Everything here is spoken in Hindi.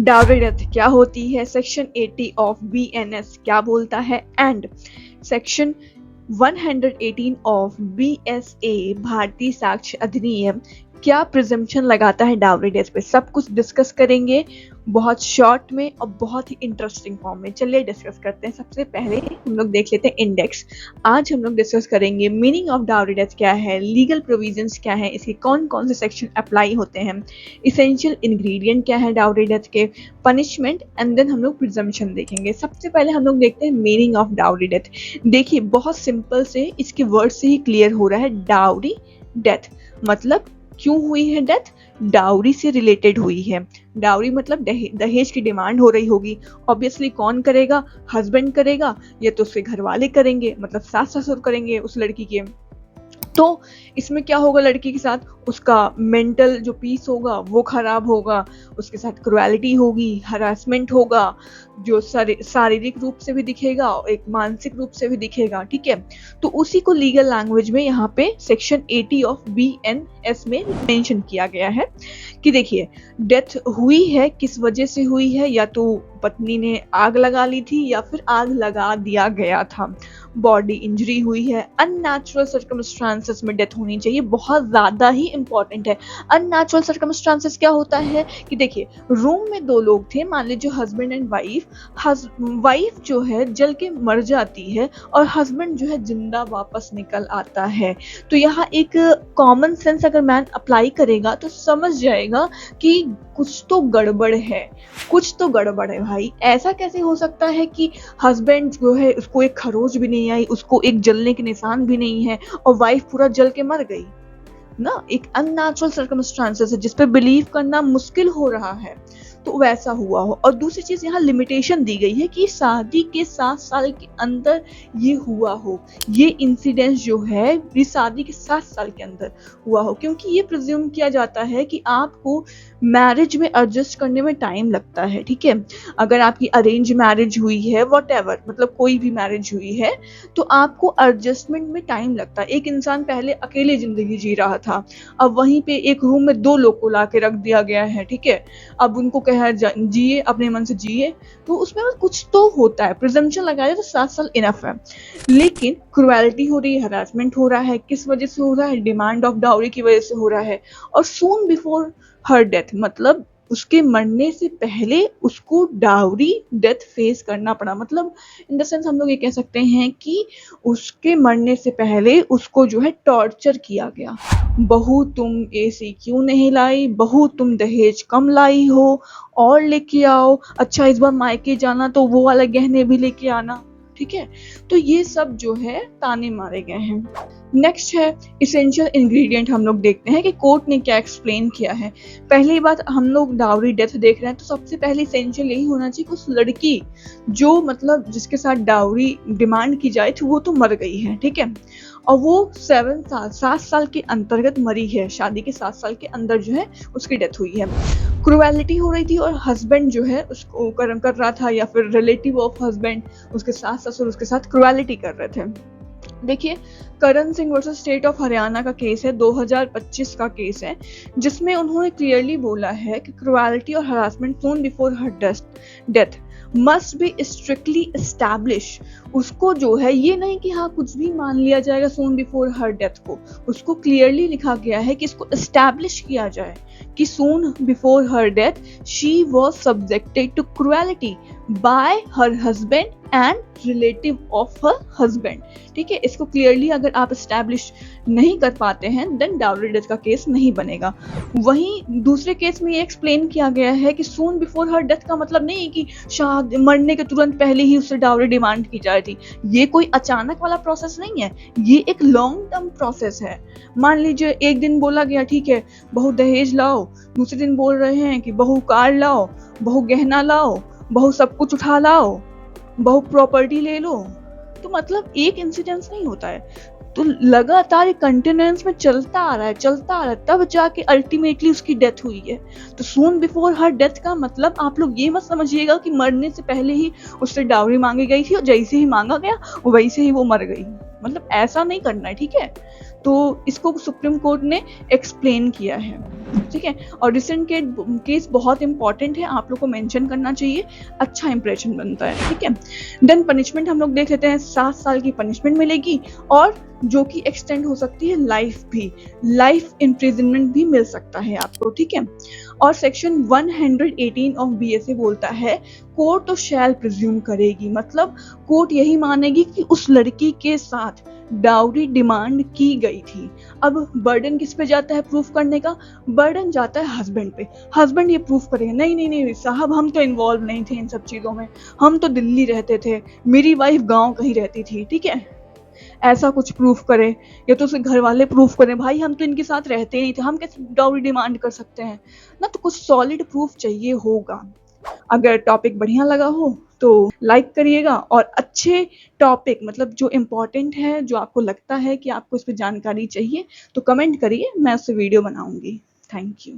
डाउरी डेथ क्या होती है, सेक्शन 80 ऑफ BNS क्या बोलता है, एंड सेक्शन 118 ऑफ BSA भारतीय साक्ष्य अधिनियम क्या प्रिजम्पशन लगाता है डाउरी डेथ पे, सब कुछ डिस्कस करेंगे बहुत शॉर्ट में और बहुत ही इंटरेस्टिंग फॉर्म में। चलिए डिस्कस करते हैं। सबसे पहले हम लोग देख लेते हैं इंडेक्स। आज हम लोग डिस्कस करेंगे मीनिंग ऑफ डाउरी डेथ क्या है, लीगल प्रोविजंस क्या है, इसके कौन कौन से सेक्शन अप्लाई होते हैं, इसेंशियल इंग्रेडिएंट क्या है डाउरी डेथ के, पनिशमेंट, एंड देन हम लोग प्रिजम्पशन देखेंगे। सबसे पहले हम लोग देखते हैं मीनिंग ऑफ डाउरी डेथ। देखिए बहुत सिंपल से इसके वर्ड से ही क्लियर हो रहा है। डाउरी डेथ मतलब क्यों हुई है डेथ, डाउरी से रिलेटेड हुई है। डाउरी मतलब दहेज की डिमांड हो रही होगी। ऑब्वियसली कौन करेगा, हस्बैंड करेगा या तो उसके घर वाले करेंगे, मतलब सास ससुर करेंगे उस लड़की के। तो इसमें क्या होगा, लड़की के साथ उसका मेंटल जो पीस होगा वो खराब होगा, उसके साथ क्रुएलिटी होगी, हरासमेंट होगा, जो शारीरिक रूप से भी दिखेगा और एक मानसिक रूप से भी दिखेगा। ठीक है, तो उसी को लीगल लैंग्वेज में यहाँ पे सेक्शन 80 ऑफ BNS में मेंशन किया गया है कि देखिए डेथ हुई है, किस वजह से हुई है, या तो पत्नी ने आग लगा ली थी या फिर आग लगा दिया गया था, बॉडी इंजरी हुई है, अननेचुरल सर्कमस्टांसेस में डेथ होनी चाहिए। बहुत ज़्यादा ही इंपॉर्टेंट है। अननेचुरल सर्कमस्टांसेस क्या होता है कि देखिए रूम में दो लोग थे, मान लीजिए हस्बैंड एंड वाइफ जो है जल के मर जाती है और हस्बैंड जो है जिंदा वापस निकल आता है। तो यहाँ एक कॉमन सेंस अगर मैन अप्लाई करेगा तो समझ जाएगा कि कुछ तो गड़बड़ है, कुछ तो गड़बड़ है भाई। ऐसा कैसे हो सकता है कि हस्बैंड जो है उसको एक खरोच भी नहीं आई, उसको एक जलने के निशान भी नहीं है और वाइफ पूरा जल के मर गई ना। एक अननेचुरल सर्कमस्टांसेस है जिस पे बिलीव करना मुश्किल हो रहा है, तो वैसा हुआ हो। और दूसरी चीज यहाँ लिमिटेशन दी गई है कि शादी के 7 साल के अंदर ये हुआ हो, ये इंसिडेंट जो है ये शादी के 7 साल के अंदर हुआ हो, क्योंकि ये प्रिज्यूम किया जाता है कि आपको मैरिज में एडजस्ट करने में टाइम लगता है। ठीक है, अगर आपकी अरेंज मैरिज हुई है, व्हाटएवर, मतलब कोई भी मैरिज हुई है, तो आपको एडजस्टमेंट में टाइम लगता है। एक इंसान पहले अकेले जिंदगी जी रहा था, अब वहीं पे एक रूम में 2 लोग को ला के रख दिया गया है। ठीक है, अब उनको कहा जिए, अपने मन से जिए, तो उसमें कुछ तो होता है। प्रिजम्पशन लगाया तो 7 साल इनफ है। लेकिन क्रुएलिटी हो रही है, हरासमेंट हो रहा है, किस वजह से हो रहा है, डिमांड ऑफ डाउरी की वजह से हो रहा है, और सून बिफोर हर डेथ मतलब उसके मरने से पहले उसको डाउरी डेथ फेस करना पड़ा। मतलब इन द सेंस हम लोग ये कह सकते हैं कि उसके मरने से पहले उसको जो है टॉर्चर किया गया। बहू तुम AC क्यों नहीं लाई, बहू तुम दहेज कम लाई हो और लेके आओ, अच्छा इस बार मायके जाना तो वो वाला गहने भी लेके आना। ठीक है, तो ये सब जो है ताने मारे गए हैं। नेक्स्ट है इसेंशियल इंग्रेडिएंट। हम लोग देखते हैं कि कोर्ट ने क्या एक्सप्लेन किया है। पहली बात, हम लोग डाउरी डेथ देख रहे हैं तो सबसे पहले इसेंशियल यही होना चाहिए कि उस लड़की जो मतलब जिसके साथ डाउरी डिमांड की जाए थी वो तो मर गई है। ठीक है, और वो 7 साल के अंतर्गत मरी है, शादी के 7 साल के अंदर जो है उसकी डेथ हुई है। क्रुएलिटी हो रही थी और हस्बैंड जो है उसको कर्म कर रहा था, या फिर रिलेटिव ऑफ हस्बैंड उसके सास ससुर उसके साथ क्रुएलिटी कर रहे थे। देखिए Karan Singh versus state of Haryana का केस है, 2025 का केस है, जिसमें उन्होंने क्लियरली बोला है कि क्रुएलिटी और harassment soon before her death must be strictly establish. उसको जो है ये नहीं कि हाँ कुछ भी मान लिया जाएगा सोन बिफोर हर डेथ को, उसको क्लियरली लिखा गया है कि इसको एस्टैब्लिश किया जाए कि soon before her death she was subjected to cruelty by her husband and relative of her husband. ठीक है, इसको क्लियरली अगर आप एस्टैब्लिश नहीं कर पाते हैं देन डाउरी डेथ का केस नहीं बनेगा। वहीं दूसरे केस में ये एक्सप्लेन किया गया है कि सून बिफोर हर डेथ का मतलब नहीं है कि शायद मरने के तुरंत पहले ही उससे डाउरी डिमांड की जाए थी। ये कोई अचानक वाला प्रोसेस नहीं है, ये एक लॉन्ग टर्म प्रोसेस है। मान लीजिए एक दिन बोला गया ठीक है बहू दहेज लाओ, दूसरे दिन बोल रहे हैं कि बहू कार लाओ, बहू गहना लाओ, बहू सब कुछ उठा लाओ, बहू प्रॉपर्टी ले लो। तो मतलब एक इंसिडेंस नहीं होता है, तो लगातार कंटिन्यूअंस में चलता आ रहा है, तब जाके अल्टीमेटली उसकी डेथ हुई है। तो सून बिफोर हर डेथ का मतलब आप लोग ये मत समझिएगा कि मरने से पहले ही उससे डाउरी मांगी गई थी और जैसे ही मांगा गया वैसे ही वो मर गई। मतलब ऐसा नहीं करना है, ठीक है। तो इसको सुप्रीम कोर्ट ने एक्सप्लेन किया है, ठीक है। और रिसेंट केस बहुत इंपॉर्टेंट है, आप लोग को मेंशन करना चाहिए, अच्छा इंप्रेशन बनता है, ठीक है। देन पनिशमेंट हम लोग देख लेते हैं, 7 साल की पनिशमेंट मिलेगी और जो कि एक्सटेंड हो सकती है लाइफ भी, लाइफ इम्प्रिजनमेंट भी मिल सकता है आपको, ठीक है। और सेक्शन 118 ऑफ बीएसए बोलता है कोर्ट तो शैल प्रिज्यूम करेगी, मतलब कोर्ट यही मानेगी कि उस लड़की के साथ डाउरी डिमांड की गई थी। अब बर्डन किस पे जाता है प्रूफ करने का? बर्डन जाता है हस्बैंड पे। हस्बैंड ये प्रूफ करेंगे, नहीं नहीं नहीं साहब, हम तो इन्वॉल्व नहीं थे इन सब चीजों में, हम तो दिल्ली रहते थे, मेरी वाइफ गांव कहीं रहती थी, ठीक है। ऐसा कुछ प्रूफ करे, या तो उसके घर वाले प्रूफ करें, भाई हम तो इनके साथ रहते ही नहीं थे, हम कैसे डाउरी डिमांड कर सकते हैं ना। तो कुछ सॉलिड प्रूफ चाहिए होगा। अगर टॉपिक बढ़िया लगा हो तो लाइक करिएगा, और अच्छे टॉपिक मतलब जो इम्पोर्टेंट है, जो आपको लगता है कि आपको इस पर जानकारी चाहिए, तो कमेंट करिए, मैं उससे वीडियो बनाऊंगी। Thank you.